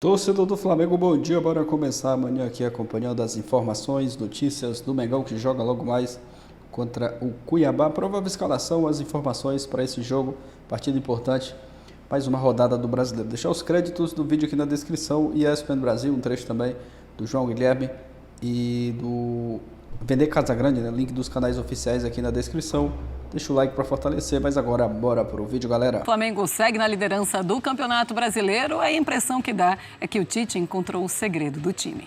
Torcedor do Flamengo, bom dia. Bora começar amanhã aqui acompanhando as informações, notícias do Mengão que joga logo mais contra o Cuiabá. Provável escalação, as informações para esse jogo, partida importante, mais uma rodada do Brasileiro. Deixar os créditos do vídeo aqui na descrição e ESPN Brasil, um trecho também do João Guilherme e do Vender Casagrande, né? Link dos canais oficiais aqui na descrição. Deixa o like para fortalecer, mas agora bora pro vídeo, galera. O Flamengo segue na liderança do Campeonato Brasileiro. A impressão que dá é que o Tite encontrou o segredo do time.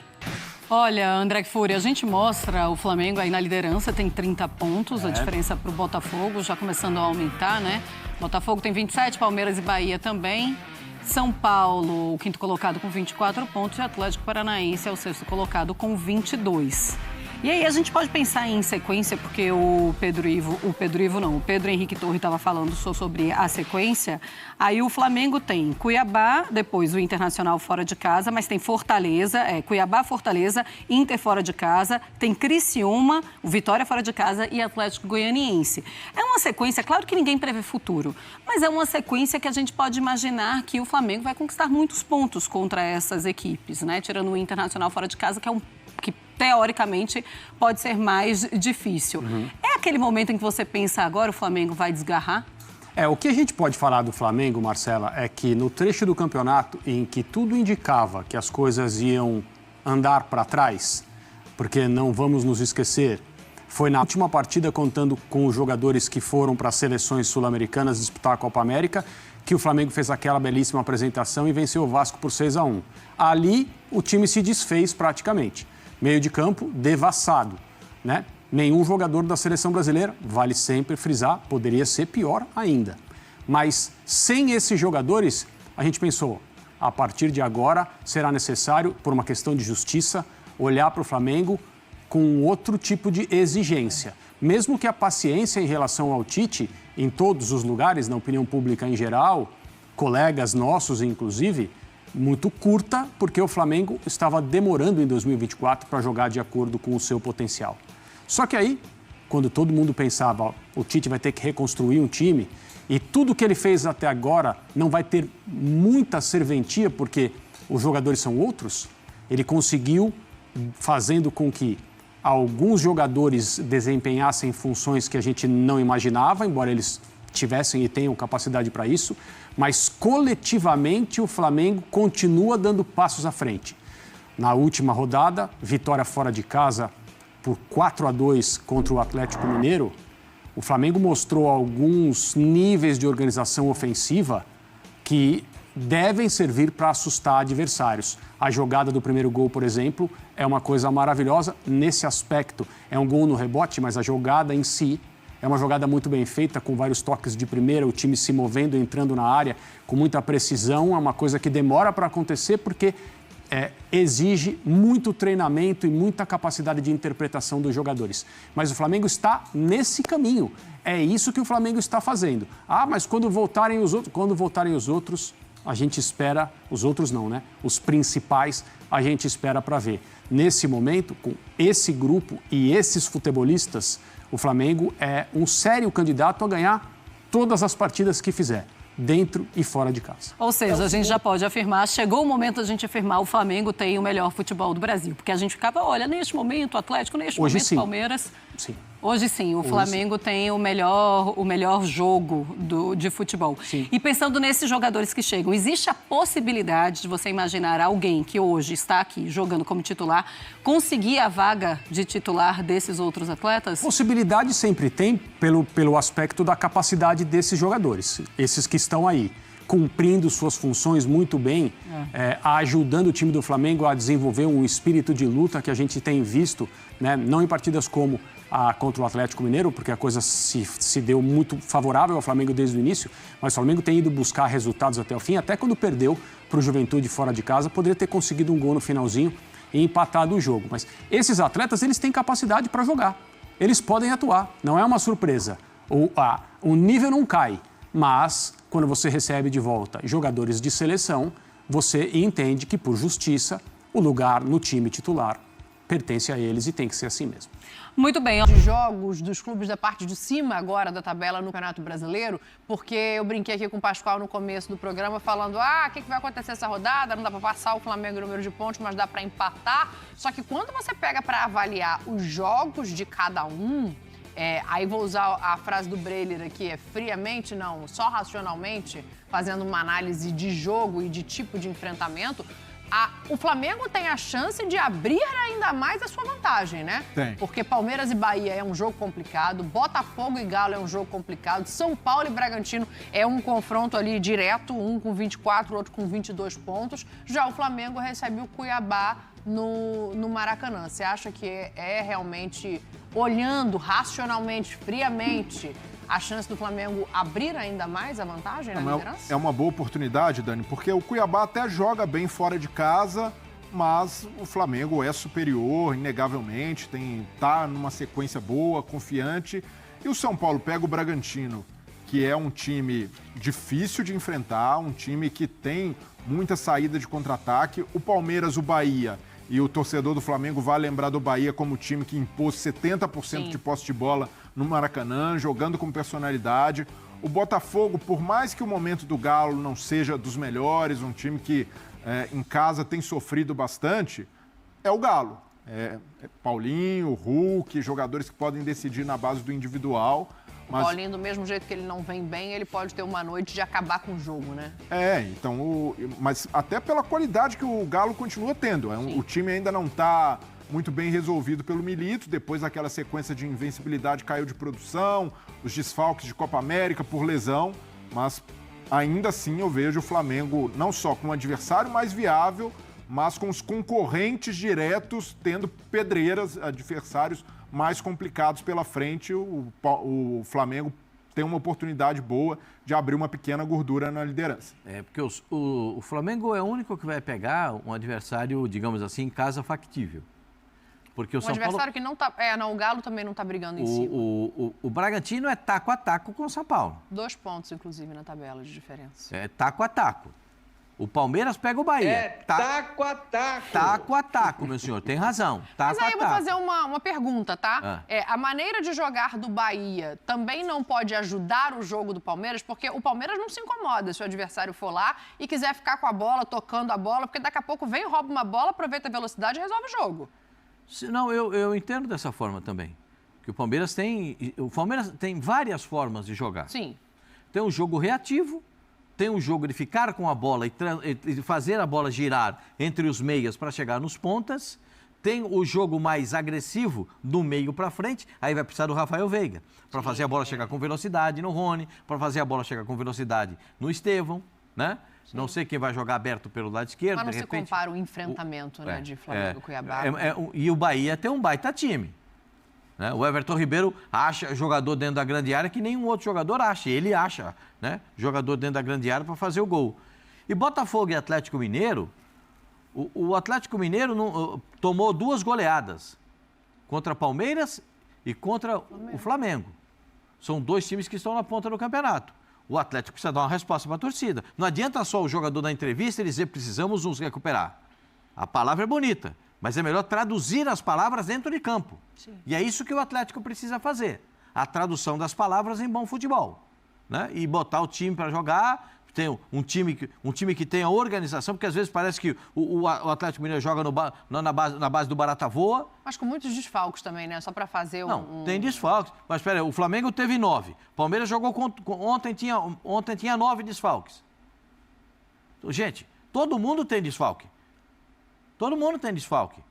Olha, André Kfouri, a gente mostra o Flamengo aí na liderança, tem 30 pontos, a diferença para o Botafogo já começando a aumentar, né? Botafogo tem 27, Palmeiras e Bahia também. São Paulo, o quinto colocado com 24 pontos e Atlético Paranaense é o sexto colocado com 22. E aí a gente pode pensar em sequência, porque o Pedro Henrique Torre estava falando sobre a sequência. Aí o Flamengo tem Cuiabá, depois o Internacional fora de casa, mas tem Fortaleza, Cuiabá, Fortaleza, Inter fora de casa, tem Criciúma, o Vitória fora de casa e Atlético Goianiense. É uma sequência, claro que ninguém prevê futuro, mas é uma sequência que a gente pode imaginar que o Flamengo vai conquistar muitos pontos contra essas equipes, né? Tirando o Internacional fora de casa, que teoricamente pode ser mais difícil. É aquele momento em que você pensa agora o Flamengo vai desgarrar? O que a gente pode falar do Flamengo, Marcela, é que no trecho do campeonato em que tudo indicava que as coisas iam andar para trás, porque não vamos nos esquecer, foi na última partida contando com os jogadores que foram para as seleções sul-americanas disputar a Copa América, que o Flamengo fez aquela belíssima apresentação e venceu o Vasco por 6-1. Ali, o time se desfez praticamente. Meio de campo devassado, né? Nenhum jogador da seleção brasileira, vale sempre frisar, poderia ser pior ainda. Mas sem esses jogadores, a gente pensou, a partir de agora será necessário, por uma questão de justiça, olhar para o Flamengo com outro tipo de exigência. Mesmo que a paciência em relação ao Tite, em todos os lugares, na opinião pública em geral, colegas nossos inclusive, muito curta, porque o Flamengo estava demorando em 2024 para jogar de acordo com o seu potencial. Só que aí, quando todo mundo pensava, o Tite vai ter que reconstruir um time, e tudo que ele fez até agora não vai ter muita serventia, porque os jogadores são outros, ele conseguiu, fazendo com que alguns jogadores desempenhassem funções que a gente não imaginava, embora eles tivessem e tenham capacidade para isso, mas coletivamente o Flamengo continua dando passos à frente. Na última rodada, vitória fora de casa por 4-2 contra o Atlético Mineiro, o Flamengo mostrou alguns níveis de organização ofensiva que devem servir para assustar adversários. A jogada do primeiro gol, por exemplo, é uma coisa maravilhosa nesse aspecto. É um gol no rebote, mas a jogada em si é uma jogada muito bem feita, com vários toques de primeira, o time se movendo, entrando na área com muita precisão. É uma coisa que demora para acontecer porque exige muito treinamento e muita capacidade de interpretação dos jogadores. Mas o Flamengo está nesse caminho. É isso que o Flamengo está fazendo. Mas quando voltarem os outros, a gente espera... Os outros não, né? Os principais, a gente espera para ver. Nesse momento, com esse grupo e esses futebolistas, o Flamengo é um sério candidato a ganhar todas as partidas que fizer, dentro e fora de casa. Ou seja, a gente já pode afirmar, chegou o momento da gente afirmar o Flamengo tem o melhor futebol do Brasil. Porque a gente ficava, olha, neste momento o Atlético, neste Hoje, momento o sim. Palmeiras. Sim. Hoje sim, o Flamengo tem o melhor jogo de futebol. Sim. E pensando nesses jogadores que chegam, existe a possibilidade de você imaginar alguém que hoje está aqui jogando como titular, conseguir a vaga de titular desses outros atletas? Possibilidade sempre tem pelo aspecto da capacidade desses jogadores, esses que estão aí, cumprindo suas funções muito bem, ajudando o time do Flamengo a desenvolver um espírito de luta que a gente tem visto, né, não em partidas como contra o Atlético Mineiro, porque a coisa se deu muito favorável ao Flamengo desde o início, mas o Flamengo tem ido buscar resultados até o fim, até quando perdeu para o Juventude fora de casa, poderia ter conseguido um gol no finalzinho e empatado o jogo. Mas esses atletas, eles têm capacidade para jogar, eles podem atuar, não é uma surpresa. O nível não cai, mas quando você recebe de volta jogadores de seleção, você entende que, por justiça, o lugar no time titular pertence a eles e tem que ser assim mesmo. Muito bem. De jogos dos clubes da parte de cima agora da tabela no Campeonato Brasileiro, porque eu brinquei aqui com o Pascoal no começo do programa falando, o que vai acontecer essa rodada? Não dá para passar o Flamengo no número de pontos, mas dá para empatar. Só que quando você pega para avaliar os jogos de cada um, aí vou usar a frase do Breiler aqui, friamente, não, só racionalmente, fazendo uma análise de jogo e de tipo de enfrentamento, o Flamengo tem a chance de abrir ainda mais a sua vantagem, né? Tem. Porque Palmeiras e Bahia é um jogo complicado, Botafogo e Galo é um jogo complicado, São Paulo e Bragantino é um confronto ali direto, um com 24, outro com 22 pontos. Já o Flamengo recebe o Cuiabá no Maracanã. Você acha que é realmente, olhando racionalmente, friamente, a chance do Flamengo abrir ainda mais a vantagem na liderança? É uma boa oportunidade, Dani, porque o Cuiabá até joga bem fora de casa, mas o Flamengo é superior, inegavelmente, tá numa sequência boa, confiante. E o São Paulo pega o Bragantino, que é um time difícil de enfrentar, um time que tem muita saída de contra-ataque. O Palmeiras, o Bahia, e o torcedor do Flamengo vai lembrar do Bahia como o time que impôs 70% de posse de bola no Maracanã, jogando com personalidade. O Botafogo, por mais que o momento do Galo não seja dos melhores, um time que em casa tem sofrido bastante, é o Galo. Paulinho, Hulk, jogadores que podem decidir na base do individual. Mas... Paulinho, do mesmo jeito que ele não vem bem, ele pode ter uma noite de acabar com o jogo, né? Então, mas até pela qualidade que o Galo continua tendo. O time ainda não está muito bem resolvido pelo Milito, depois daquela sequência de invencibilidade caiu de produção, os desfalques de Copa América por lesão, mas ainda assim eu vejo o Flamengo não só com um adversário mais viável, mas com os concorrentes diretos tendo pedreiras, adversários mais complicados pela frente. O Flamengo tem uma oportunidade boa de abrir uma pequena gordura na liderança. Porque o Flamengo é o único que vai pegar um adversário, digamos assim, em casa factível. Porque o São adversário Paulo... que não tá... o Galo também não está brigando em cima. O Bragantino é taco a taco com o São Paulo. 2 pontos, inclusive, na tabela de diferença. É taco a taco. O Palmeiras pega o Bahia. Taco a taco. Taco a taco, meu senhor. Tem razão. Taco Mas aí a eu taco. vou fazer uma pergunta, tá? A maneira de jogar do Bahia também não pode ajudar o jogo do Palmeiras, porque o Palmeiras não se incomoda se o adversário for lá e quiser ficar com a bola, tocando a bola, porque daqui a pouco vem, rouba uma bola, aproveita a velocidade e resolve o jogo. Não, eu entendo dessa forma também. Que o Palmeiras tem várias formas de jogar. Sim. Tem um jogo reativo, tem um jogo de ficar com a bola e fazer a bola girar entre os meias para chegar nos pontas. Tem o jogo mais agressivo do meio para frente, aí vai precisar do Rafael Veiga, para fazer a bola chegar com velocidade no Rony, para fazer a bola chegar com velocidade no Estevão, né? Sim. Não sei quem vai jogar aberto pelo lado esquerdo. Mas não de repente, se compara o enfrentamento de Flamengo e Cuiabá. E o Bahia tem um baita time. Né? O Everton Ribeiro acha jogador dentro da grande área que nenhum outro jogador acha. Ele acha, né? Jogador dentro da grande área para fazer o gol. E Botafogo e Atlético Mineiro, o Atlético Mineiro tomou 2 goleadas contra Palmeiras e contra o Flamengo. São 2 times que estão na ponta do campeonato. O Atlético precisa dar uma resposta para a torcida. Não adianta só o jogador na entrevista dizer precisamos nos recuperar. A palavra é bonita, mas é melhor traduzir as palavras dentro de campo. Sim. E é isso que o Atlético precisa fazer. A tradução das palavras em bom futebol. Né? E botar o time para jogar, tem um time que tem a organização, porque às vezes parece que o Atlético Mineiro joga na base do barata voa. Mas com muitos desfalques também, né? Só para fazer Não, tem desfalques. Mas espera aí, o Flamengo teve 9. Palmeiras jogou ontem tinha 9 desfalques. Gente, todo mundo tem desfalque. Todo mundo tem desfalque.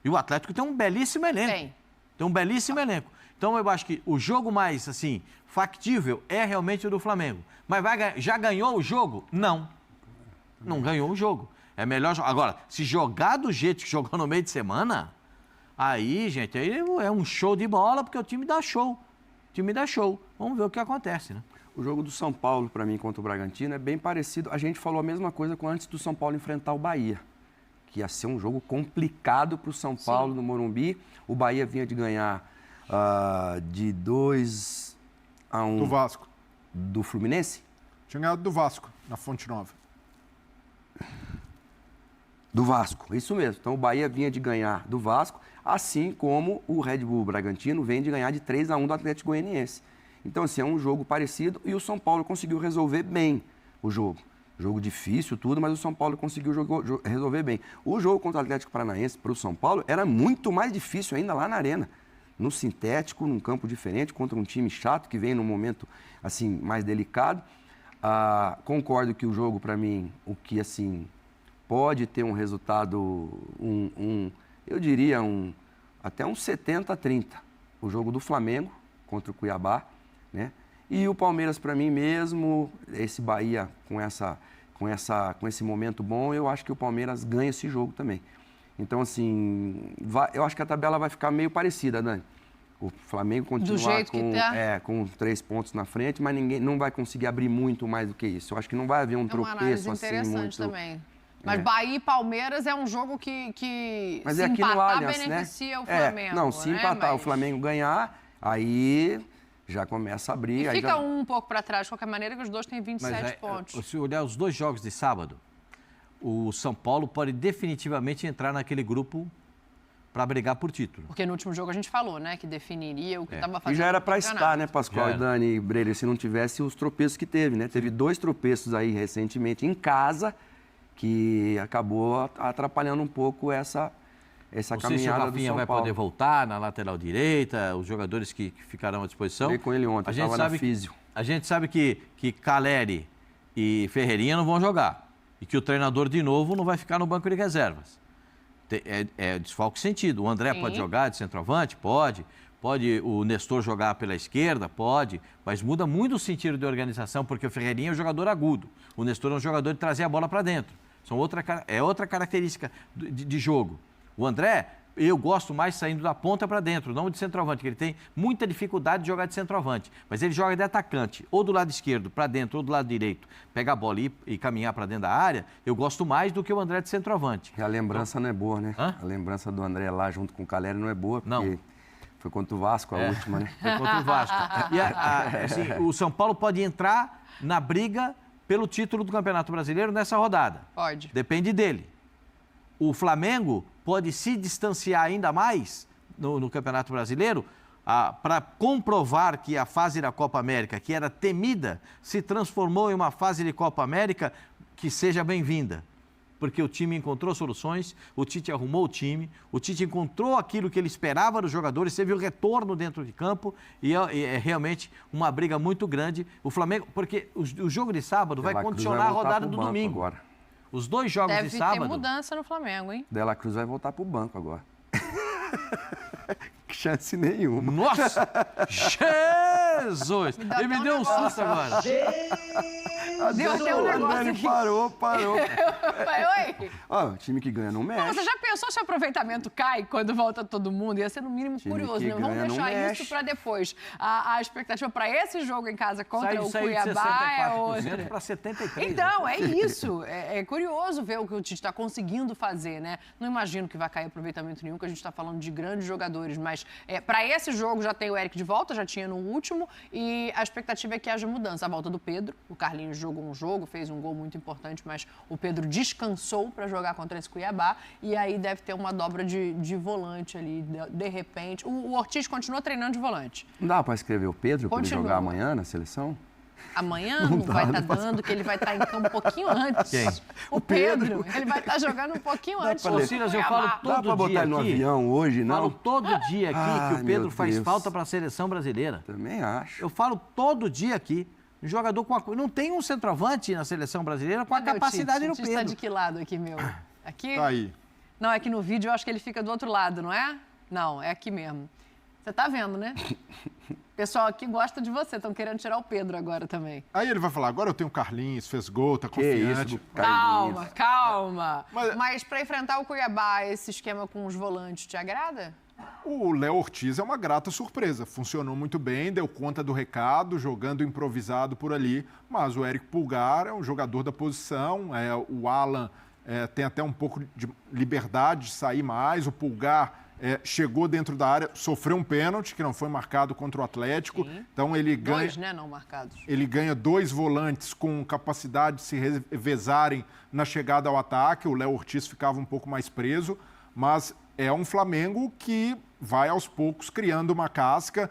E o Atlético tem um belíssimo elenco. Tem um belíssimo elenco. Então, eu acho que o jogo mais, assim, factível é realmente o do Flamengo. Mas já ganhou o jogo? Não. Não ganhou o jogo. É melhor... Agora, se jogar do jeito que jogou no meio de semana, aí, gente, aí é um show de bola, porque o time dá show. O time dá show. Vamos ver o que acontece, né? O jogo do São Paulo, para mim, contra o Bragantino, é bem parecido. A gente falou a mesma coisa antes do São Paulo enfrentar o Bahia, que ia ser um jogo complicado para o São Paulo no Morumbi. O Bahia vinha de ganhar de 2-1... Do Vasco. Do Fluminense? Tinha ganhado do Vasco, na Fonte Nova. Do Vasco, isso mesmo. Então o Bahia vinha de ganhar do Vasco, assim como o Red Bull Bragantino vem de ganhar de 3-1 do Atlético Goianiense. Então, assim, é um jogo parecido e o São Paulo conseguiu resolver bem o jogo. Jogo difícil, tudo, mas o São Paulo conseguiu resolver bem. O jogo contra o Atlético Paranaense para o São Paulo era muito mais difícil ainda lá na Arena. No sintético, num campo diferente, contra um time chato que vem num momento, assim, mais delicado. Concordo que o jogo, para mim, o que, assim, pode ter um resultado, eu diria, até um 70-30. O jogo do Flamengo contra o Cuiabá, né? E o Palmeiras, para mim mesmo, esse Bahia com esse momento bom, eu acho que o Palmeiras ganha esse jogo também. Então, assim, eu acho que a tabela vai ficar meio parecida, Dani. O Flamengo continua com 3 pontos na frente, mas ninguém não vai conseguir abrir muito mais do que isso. Eu acho que não vai haver um tropeço assim interessante muito... também. Mas Bahia e Palmeiras é um jogo que mas se é aqui no empatar, Allianz, beneficia né? o Flamengo. Não, se empatar o Flamengo ganhar, aí já começa a abrir. E aí fica já... um pouco para trás, de qualquer maneira, que os dois têm 27 pontos. Se olhar os 2 jogos de sábado, o São Paulo pode definitivamente entrar naquele grupo para brigar por título. Porque no último jogo a gente falou, né, que definiria o que estava fazendo. E já era para estar, né, Pascoal e Dani e Breyer, se não tivesse os tropeços que teve, né? Teve 2 tropeços aí recentemente em casa, que acabou atrapalhando um pouco essa caminhada do São Paulo. Vai poder voltar na lateral direita, os jogadores que ficarão à disposição. Falei com ele ontem, estava na físio. A gente sabe que Caleri e Ferreirinha não vão jogar e que o treinador, de novo, não vai ficar no banco de reservas. É desfalque sentido. O André pode jogar de centroavante? Pode. Pode o Nestor jogar pela esquerda? Pode. Mas muda muito o sentido de organização, porque o Ferreirinha é um jogador agudo. O Nestor é um jogador de trazer a bola para dentro. É outra característica de jogo. O André, eu gosto mais saindo da ponta para dentro, não de centroavante, porque ele tem muita dificuldade de jogar de centroavante. Mas ele joga de atacante, ou do lado esquerdo para dentro, ou do lado direito, pegar a bola e caminhar para dentro da área. Eu gosto mais do que o André de centroavante. E a lembrança não é boa, né? Hã? A lembrança do André lá junto com o Caleri não é boa, porque não. Foi contra o Vasco a última, né? Foi contra o Vasco. E assim, o São Paulo pode entrar na briga pelo título do Campeonato Brasileiro nessa rodada. Pode. Depende dele. O Flamengo pode se distanciar ainda mais no Campeonato Brasileiro para comprovar que a fase da Copa América, que era temida, se transformou em uma fase de Copa América que seja bem-vinda. Porque o time encontrou soluções, o Tite arrumou o time, o Tite encontrou aquilo que ele esperava dos jogadores, teve o retorno dentro de campo e é realmente uma briga muito grande. O Flamengo, porque o jogo de sábado vai condicionar a rodada do domingo. Agora. Os 2 jogos de sábado... Deve ter mudança no Flamengo, hein? Dela Cruz vai voltar pro banco agora. Chance nenhuma. Nossa! Jesus! Ele me deu um susto agora. Deu um negócio aqui. Parou. Oi? O time que ganha não mexe. Você já pensou se o aproveitamento cai quando volta todo mundo? Ia ser no mínimo curioso, né? Vamos deixar isso para depois. A expectativa para esse jogo em casa contra o Cuiabá é outra. Para 73%. Então, é isso. É curioso ver o que o Tite está conseguindo fazer, né? Não imagino que vai cair aproveitamento nenhum, que a gente está falando de grandes jogadores, mas para esse jogo já tem o Eric de volta, já tinha no último, e a expectativa é que haja mudança. A volta do Pedro, o Carlinhos jogou um jogo, fez um gol muito importante, mas o Pedro descansou para jogar contra esse Cuiabá, e aí deve ter uma dobra de volante ali, de repente. O Ortiz continua treinando de volante. Não dá para escrever o Pedro para ele jogar amanhã na seleção? Amanhã não vai estar dando, que ele vai estar em campo um pouquinho antes. Quem? O Pedro. Ele vai estar jogando um pouquinho antes. Ô, Silas, eu falo todo dia aqui. Dá para botar ele no avião hoje, não? Eu falo todo dia aqui que o Pedro faz falta para a seleção brasileira. Também acho. Eu falo todo dia aqui. Um jogador não tem um centroavante na seleção brasileira com a capacidade do Pedro. Você está de que lado aqui, meu? Aqui? Tá aí. Não, é que no vídeo eu acho que ele fica do outro lado, não é? Não, é aqui mesmo. Você tá vendo, né? O pessoal aqui gosta de você, estão querendo tirar o Pedro agora também. Aí ele vai falar, agora eu tenho o Carlinhos, fez gol, tá confiante. Calma. Mas para enfrentar o Cuiabá, esse esquema com os volantes te agrada? O Léo Ortiz é uma grata surpresa. Funcionou muito bem, deu conta do recado, jogando improvisado por ali. Mas o Eric Pulgar é um jogador da posição, o Alan tem até um pouco de liberdade de sair mais, o Pulgar chegou dentro da área, sofreu um pênalti que não foi marcado contra o Atlético. Sim. Então ele ganha... 2, né, não marcados. Ele ganha 2 volantes com capacidade de se revezarem na chegada ao ataque. O Léo Ortiz ficava um pouco mais preso, mas é um Flamengo que vai aos poucos criando uma casca.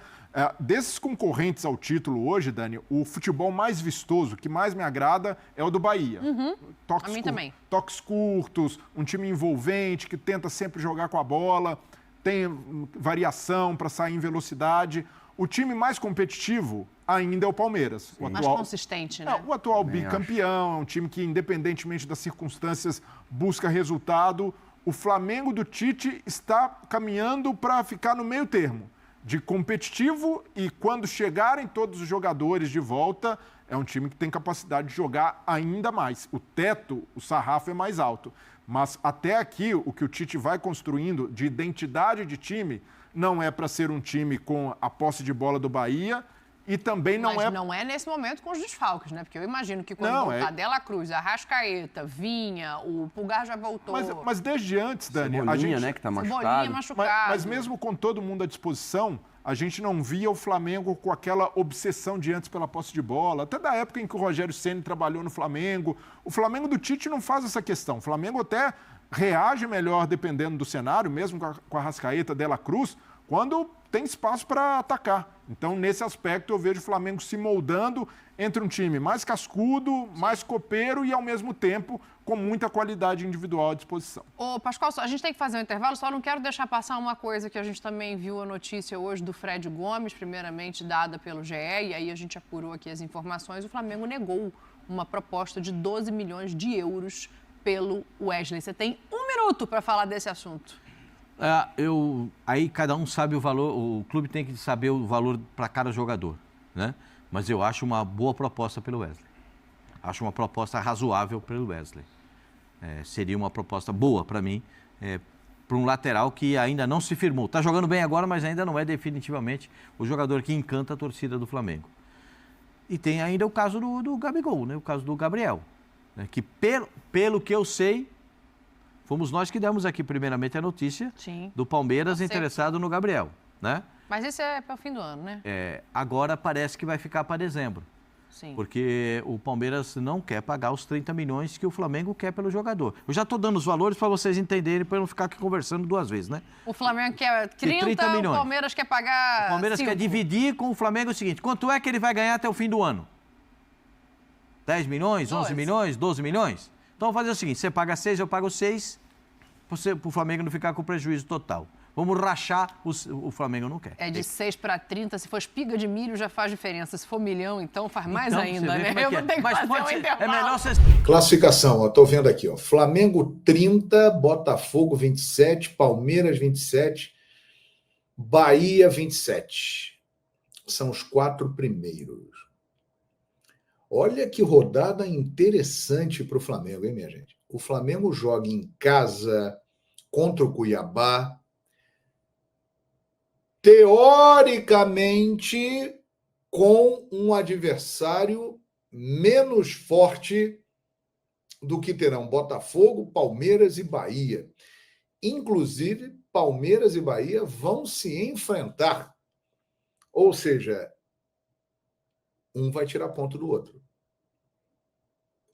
Desses concorrentes ao título hoje, Dani, o futebol mais vistoso, que mais me agrada, é o do Bahia. A mim também. Toques curtos, um time envolvente, que tenta sempre jogar com a bola, tem variação para sair em velocidade. O time mais competitivo ainda é o Palmeiras. Mais consistente, né? O atual bicampeão, é um time que, independentemente das circunstâncias, busca resultado. O Flamengo do Tite está caminhando para ficar no meio termo, de competitivo, e quando chegarem todos os jogadores de volta, é um time que tem capacidade de jogar ainda mais. O teto, o sarrafo é mais alto. Mas até aqui, o que o Tite vai construindo de identidade de time não é para ser um time com a posse de bola do Bahia e também não Mas não é nesse momento com os desfalques, né? Porque eu imagino que quando voltar Dela Cruz, Arrascaeta, Vinha, o Pulgar já voltou. Mas desde antes, Dani, Cebolinha, a gente... né, que tá machucado. Cebolinha machucado. Mas mesmo com todo mundo à disposição, a gente não via o Flamengo com aquela obsessão de antes pela posse de bola. Até da época em que o Rogério Ceni trabalhou no Flamengo. O Flamengo do Tite não faz essa questão. O Flamengo até reage melhor dependendo do cenário, mesmo com a Arrascaeta, Dela Cruz, quando tem espaço para atacar. Então, nesse aspecto, eu vejo o Flamengo se moldando entre um time mais cascudo, mais copeiro e, ao mesmo tempo, com muita qualidade individual à disposição. Ô, Pascoal, a gente tem que fazer um intervalo, só não quero deixar passar uma coisa que a gente também viu a notícia hoje do Fred Gomes, primeiramente dada pelo GE, e aí a gente apurou aqui as informações. O Flamengo negou uma proposta de 12 milhões de euros pelo Wesley. Você tem 1 minuto para falar desse assunto. Aí cada um sabe o valor, o clube tem que saber o valor para cada jogador, né? Mas eu acho uma boa proposta pelo Wesley. Acho uma proposta razoável pelo Wesley. Seria uma proposta boa para mim, para um lateral que ainda não se firmou. Está jogando bem agora, mas ainda não é definitivamente o jogador que encanta a torcida do Flamengo. E tem ainda o caso do Gabigol, né? O caso do Gabriel, né? Que pelo que eu sei, fomos nós que demos aqui primeiramente a notícia do Palmeiras interessado no Gabriel, né? Mas esse é para o fim do ano, né? Agora parece que vai ficar para dezembro. Sim. Porque o Palmeiras não quer pagar os 30 milhões que o Flamengo quer pelo jogador. Eu já estou dando os valores para vocês entenderem, para eu não ficar aqui conversando 2 vezes, né? O Flamengo quer 30 milhões. O Palmeiras quer pagar O Palmeiras 5. quer dividir com o Flamengo o seguinte: quanto é que ele vai ganhar até o fim do ano? 10 milhões, 11 milhões, 12 milhões? Então vamos fazer o seguinte: você paga 6, eu pago 6, para o Flamengo não ficar com prejuízo total. Vamos rachar, o Flamengo não quer. É de 6 para 30, se for espiga de milho já faz diferença. Se for milhão, então faz mais ainda, né? Eu vou ter que fazer um intervalo. É melhor você... Classificação, estou vendo aqui, ó. Flamengo 30, Botafogo 27, Palmeiras 27, Bahia 27. São os 4 primeiros. Olha que rodada interessante para o Flamengo, hein, minha gente? O Flamengo joga em casa contra o Cuiabá, teoricamente com um adversário menos forte do que terão Botafogo, Palmeiras e Bahia. Inclusive, Palmeiras e Bahia vão se enfrentar. Ou seja, um vai tirar ponto do outro.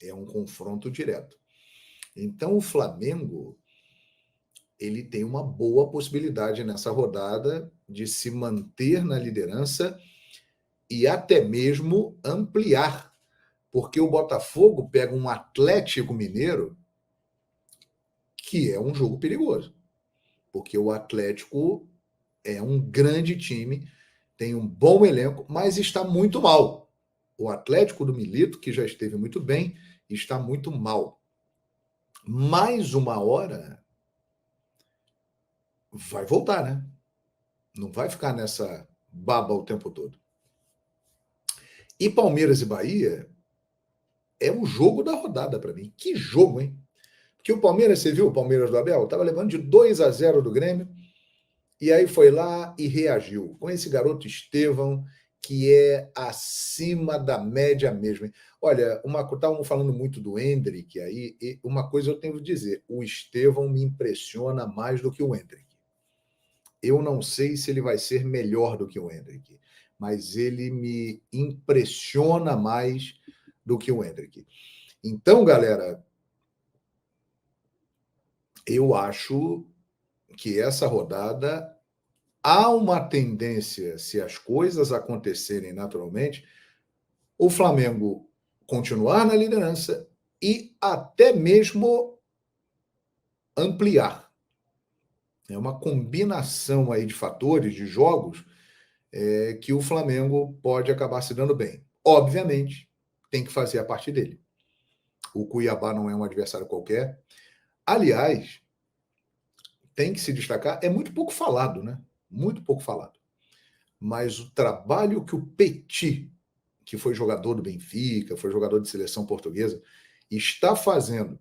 É um confronto direto. Então, o Flamengo, ele tem uma boa possibilidade nessa rodada de se manter na liderança e até mesmo ampliar, porque o Botafogo pega um Atlético Mineiro que é um jogo perigoso, porque o Atlético é um grande time, tem um bom elenco, mas está muito mal. O Atlético do Milito, que já esteve muito bem, está muito mal. Mais uma hora vai voltar, né? Não vai ficar nessa baba o tempo todo. E Palmeiras e Bahia é o jogo da rodada para mim. Que jogo, hein? Porque o Palmeiras, você viu o Palmeiras do Abel? Estava levando de 2-0 do Grêmio e aí foi lá e reagiu. Com esse garoto Estevão, que é acima da média mesmo. Hein? Olha, estavam falando muito do Endrick aí, e uma coisa eu tenho que dizer, o Estevão me impressiona mais do que o Endrick. Eu não sei se ele vai ser melhor do que o Endrick, mas ele me impressiona mais do que o Endrick. Então, galera, eu acho que essa rodada há uma tendência, se as coisas acontecerem naturalmente, o Flamengo continuar na liderança e até mesmo ampliar. É uma combinação aí de fatores, de jogos, que o Flamengo pode acabar se dando bem. Obviamente, tem que fazer a parte dele. O Cuiabá não é um adversário qualquer. Aliás, tem que se destacar, é muito pouco falado, né? Muito pouco falado. Mas o trabalho que o Petit, que foi jogador do Benfica, foi jogador de seleção portuguesa, está fazendo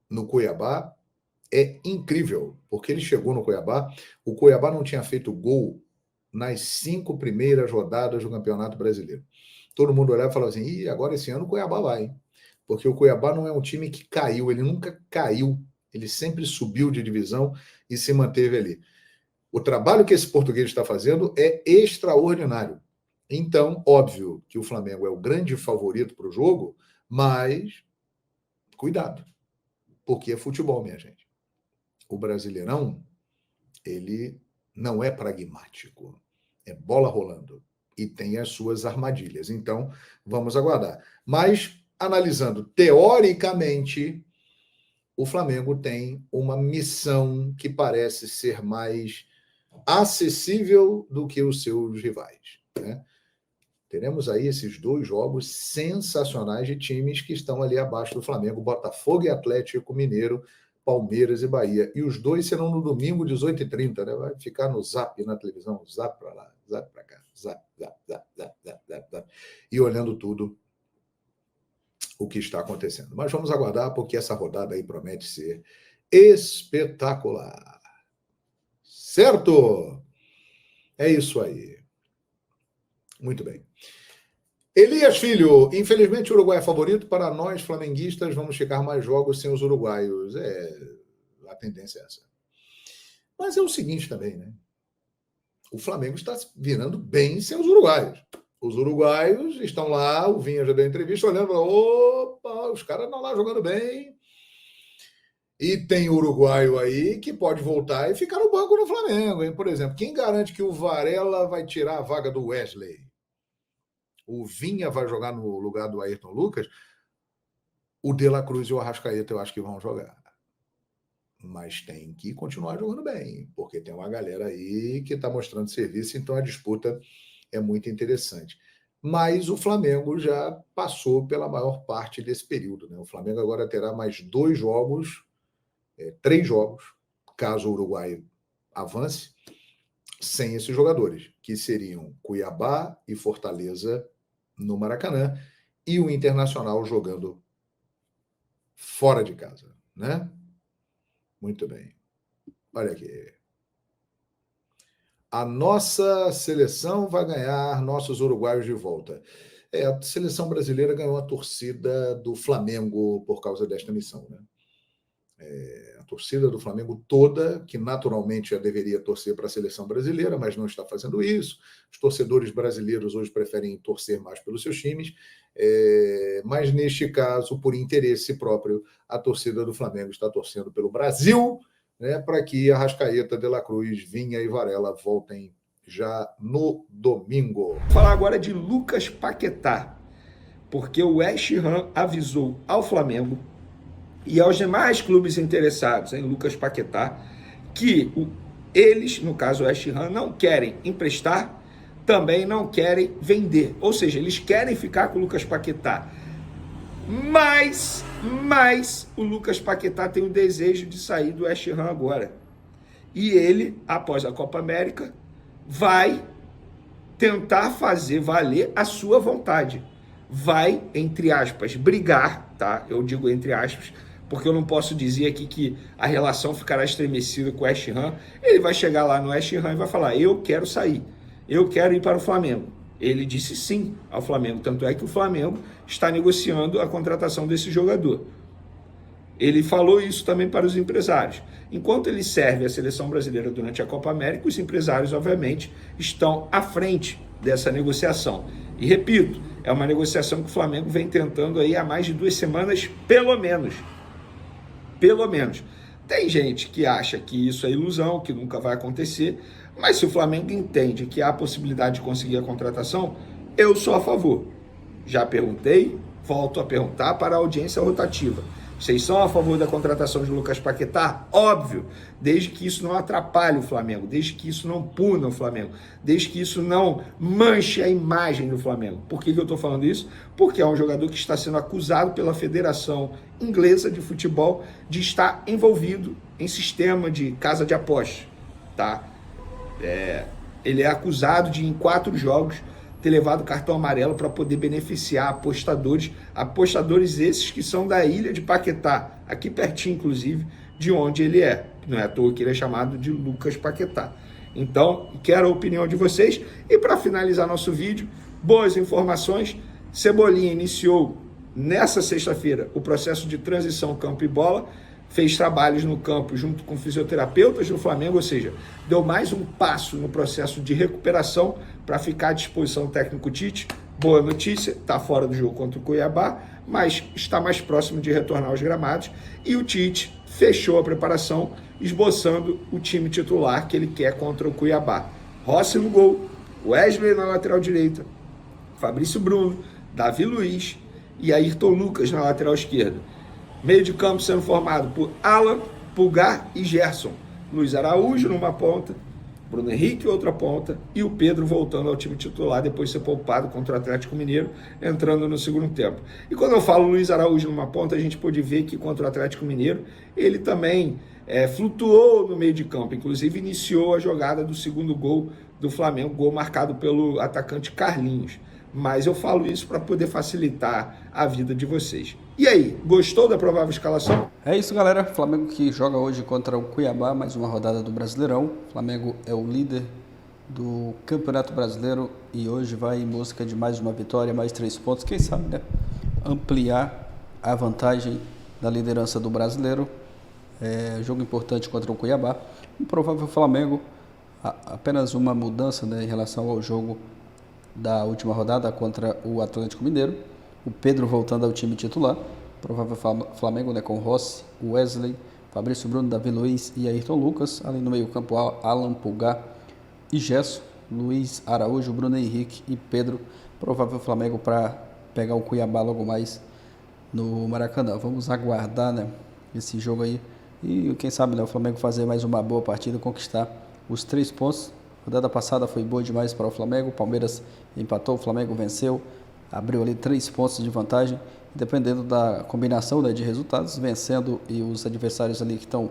no Cuiabá é incrível, porque ele chegou no Cuiabá, o Cuiabá não tinha feito gol nas 5 primeiras rodadas do Campeonato Brasileiro. Todo mundo olhava e falava assim, ih, agora esse ano o Cuiabá vai, hein? Porque o Cuiabá não é um time que caiu, ele nunca caiu, ele sempre subiu de divisão e se manteve ali. O trabalho que esse português está fazendo é extraordinário. Então, óbvio que o Flamengo é o grande favorito para o jogo, mas cuidado, porque é futebol, minha gente. O Brasileirão, ele não é pragmático, é bola rolando e tem as suas armadilhas. Então, vamos aguardar. Mas, analisando teoricamente, o Flamengo tem uma missão que parece ser mais acessível do que os seus rivais, né? Teremos aí esses 2 jogos sensacionais de times que estão ali abaixo do Flamengo, Botafogo e Atlético Mineiro, Palmeiras e Bahia. E os 2 serão no domingo, 18h30, né? Vai ficar no zap na televisão, zap para lá, zap para cá, zap. E olhando tudo o que está acontecendo. Mas vamos aguardar, porque essa rodada aí promete ser espetacular. Certo? É isso aí. Muito bem. Elias Filho, infelizmente o Uruguai é favorito. Para nós, flamenguistas, vamos ficar mais jogos sem os uruguaios. A tendência é essa. Mas é o seguinte também, né? O Flamengo está virando bem sem os uruguaios. Os uruguaios estão lá, o Vinha já deu entrevista, olhando e falou, opa, os caras estão lá jogando bem. E tem uruguaio aí que pode voltar e ficar no banco do Flamengo, hein? Por exemplo, quem garante que o Varela vai tirar a vaga do Wesley? O Vinha vai jogar no lugar do Ayrton Lucas? O De La Cruz e o Arrascaeta eu acho que vão jogar. Mas tem que continuar jogando bem, porque tem uma galera aí que está mostrando serviço, então a disputa é muito interessante. Mas o Flamengo já passou pela maior parte desse período, né? O Flamengo agora terá mais 2 jogos, 3 jogos, caso o Uruguai avance, sem esses jogadores, que seriam Cuiabá e Fortaleza no Maracanã, e o Internacional jogando fora de casa, né? Muito bem. Olha aqui. A nossa seleção vai ganhar nossos uruguaios de volta. A seleção brasileira ganhou a torcida do Flamengo por causa desta missão, né? A torcida do Flamengo toda, que naturalmente já deveria torcer para a seleção brasileira, mas não está fazendo isso. Os torcedores brasileiros hoje preferem torcer mais pelos seus times, mas neste caso, por interesse próprio, a torcida do Flamengo está torcendo pelo Brasil, né, para que Arrascaeta, De La Cruz, Vinha e Varela voltem já no domingo. Vou falar agora de Lucas Paquetá, porque o West Ham avisou ao Flamengo e aos demais clubes interessados em Lucas Paquetá que eles, no caso o West Ham, não querem emprestar, também não querem vender. Ou seja, eles querem ficar com o Lucas Paquetá. Mas o Lucas Paquetá tem o desejo de sair do West Ham agora. E ele, após a Copa América, vai tentar fazer valer a sua vontade. Vai, entre aspas, brigar, tá? Eu digo entre aspas, porque eu não posso dizer aqui que a relação ficará estremecida com o West Ham. Ele vai chegar lá no West Ham e vai falar, eu quero sair, eu quero ir para o Flamengo. Ele disse sim ao Flamengo, tanto é que o Flamengo está negociando a contratação desse jogador. ele falou isso também para os empresários. Enquanto ele serve a seleção brasileira durante a Copa América, os empresários, obviamente, estão à frente dessa negociação. E repito, é uma negociação que o Flamengo vem tentando aí há mais de 2 semanas, pelo menos. Pelo menos. Tem gente que acha que isso é ilusão, que nunca vai acontecer, mas se o Flamengo entende que há a possibilidade de conseguir a contratação, eu sou a favor. Já perguntei, volto a perguntar para a audiência rotativa. Vocês são a favor da contratação de Lucas Paquetá? Óbvio, desde que isso não atrapalhe o Flamengo, desde que isso não puna o Flamengo, desde que isso não manche a imagem do Flamengo. Por que eu estou falando isso? Porque é um jogador que está sendo acusado pela Federação Inglesa de Futebol de estar envolvido em sistema de casa de apostas, tá? Ele é acusado de, em 4 jogos, ter levado cartão amarelo para poder beneficiar apostadores esses que são da ilha de Paquetá, aqui pertinho, inclusive, de onde ele é. Não é à toa que ele é chamado de Lucas Paquetá. Então, quero a opinião de vocês. E para finalizar nosso vídeo, boas informações. Cebolinha iniciou nessa sexta-feira o processo de transição campo e bola, fez trabalhos no campo junto com fisioterapeutas do Flamengo, ou seja, deu mais um passo no processo de recuperação para ficar à disposição do técnico Tite. Boa notícia, está fora do jogo contra o Cuiabá, mas está mais próximo de retornar aos gramados. E o Tite fechou a preparação, esboçando o time titular que ele quer contra o Cuiabá. Rossi no gol, Wesley na lateral direita, Fabrício Bruno, Davi Luiz e Ayrton Lucas na lateral esquerda. Meio de campo sendo formado por Alan, Pulgar e Gerson. Luiz Araújo numa ponta, Bruno Henrique outra ponta e o Pedro voltando ao time titular depois de ser poupado contra o Atlético Mineiro, entrando no segundo tempo. E quando eu falo Luiz Araújo numa ponta, a gente pode ver que contra o Atlético Mineiro ele também flutuou no meio de campo, inclusive iniciou a jogada do segundo gol do Flamengo, gol marcado pelo atacante Carlinhos. Mas eu falo isso para poder facilitar a vida de vocês. E aí, gostou da provável escalação? É isso, galera. Flamengo que joga hoje contra o Cuiabá, mais uma rodada do Brasileirão. O Flamengo é o líder do Campeonato Brasileiro e hoje vai em busca de mais uma vitória, mais 3 pontos. Quem sabe, né? Ampliar a vantagem da liderança do Brasileiro. Jogo importante contra o Cuiabá. Um provável Flamengo, apenas uma mudança, né, em relação ao jogo da última rodada contra o Atlético Mineiro. O Pedro voltando ao time titular. Provável Flamengo, né, com Rossi, Wesley, Fabrício Bruno, Davi Luiz e Ayrton Lucas. Ali no meio campo, Alan, Pulgar e Gerson, Luiz Araújo, Bruno Henrique e Pedro. Provável Flamengo para pegar o Cuiabá logo mais no Maracanã. Vamos aguardar, né, esse jogo aí. E quem sabe, né, o Flamengo fazer mais uma boa partida, conquistar os 3 pontos. A rodada passada foi boa demais para o Flamengo. O Palmeiras empatou, o Flamengo venceu, abriu ali 3 pontos de vantagem. Dependendo da combinação, né, de resultados, vencendo e os adversários ali que estão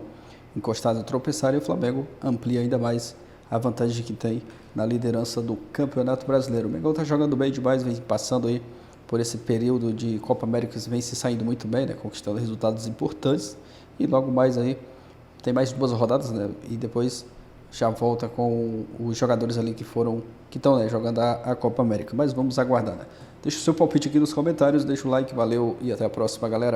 encostados tropeçarem, o Flamengo amplia ainda mais a vantagem que tem na liderança do Campeonato Brasileiro. O Mengão está jogando bem demais, vem passando aí por esse período de Copa América, vem se saindo muito bem, né, conquistando resultados importantes. E logo mais aí tem mais 2 rodadas, né, e depois já volta com os jogadores ali que estão, né, jogando a Copa América. Mas vamos aguardar, né? Deixa o seu palpite aqui nos comentários, deixa o like, valeu e até a próxima, galera.